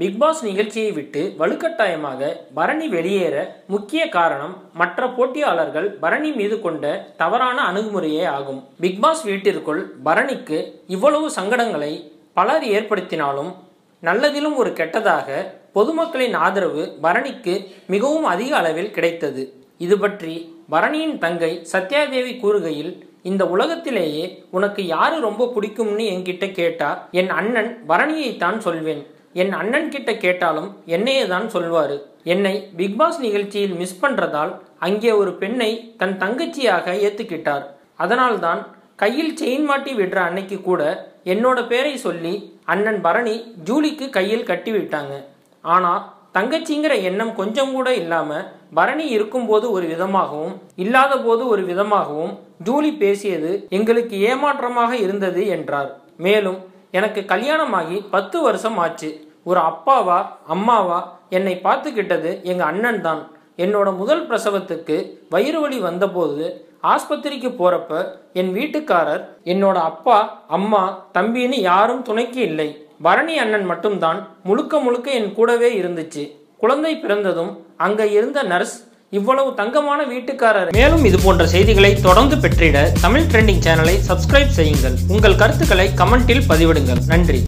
Big pass நிகழ்ச்சியை விட்டு வலுக்கட்டாயமாக பரணி வெளியேற முக்கிய காரணம் மற்ற போட்டியாளர்கள் பரணி மீது கொண்ட தவறான அணுகுமுறையே ஆகும். பிக் பாஸ் வீட்டிற்குள் பரணிக்கு இவ்வளவு சங்கடங்களை பலர் ஏற்படுத்தினாலும் நல்லதிலும் ஒரு கெட்டதாக பொதுமக்களின் ஆதரவு பரணிக்கு மிகவும் அதிக அளவில் கிடைத்தது. இது பற்றி பரணியின் தங்கை சத்யாதேவி கூறுகையில், இந்த உலகத்திலேயே உனக்கு யாரு ரொம்ப பிடிக்கும்னு என்கிட்ட கேட்டா என் அண்ணன் பரணியைத்தான் சொல்வேன். என் அண்ணன் கிட்ட கேட்டாலும் என்னையே தான் சொல்வாரு. என்னை பிக்பாஸ் நிகழ்ச்சியில் மிஸ் பண்றதால் அங்கே ஒரு பெண்ணை தன் தங்கச்சியாக ஏத்துக்கிட்டார். அதனால்தான் கையில் செயின் மாட்டி விடுற அன்னைக்கு கூட என்னோட பேரை சொல்லி அண்ணன் பரணி ஜூலிக்கு கையில் கட்டி விட்டாங்க. ஆனா தங்கச்சிங்கிற எண்ணம் கொஞ்சம் கூட இல்லாம பரணி இருக்கும்போது ஒரு விதமாகவும் இல்லாத போது ஒரு விதமாகவும் ஜூலி பேசியது எங்களுக்கு ஏமாற்றமாக இருந்தது என்றார். மேலும், எனக்கு கல்யாணமாகி 10 வருஷம் ஆச்சு. ஒரு அப்பாவா அம்மாவா என்னை பார்த்துக்கிட்டது எங்க அண்ணன் தான். என்னோட முதல் பிரசவத்துக்கு வயிறு வலி வந்தபோது ஆஸ்பத்திரிக்கு போறப்ப என் வீட்டுக்காரர் என்னோட அப்பா அம்மா தம்பின்னு யாரும் துணைக்கு இல்லை. பரணி அண்ணன் மட்டும்தான் முழுக்க முழுக்க என் கூடவே இருந்துச்சு. குழந்தை பிறந்ததும் அங்க இருந்த நர்ஸ் இவ்வளவு தங்கமான வீட்டுக்காரர். மேலும் இது போன்ற செய்திகளை தொடர்ந்து பெற்றிட தமிழ் ட்ரெண்டிங் சேனலை சப்ஸ்கிரைப் செய்யுங்கள். உங்கள் கருத்துக்களை கமெண்டில் பதிவிடுங்கள். நன்றி.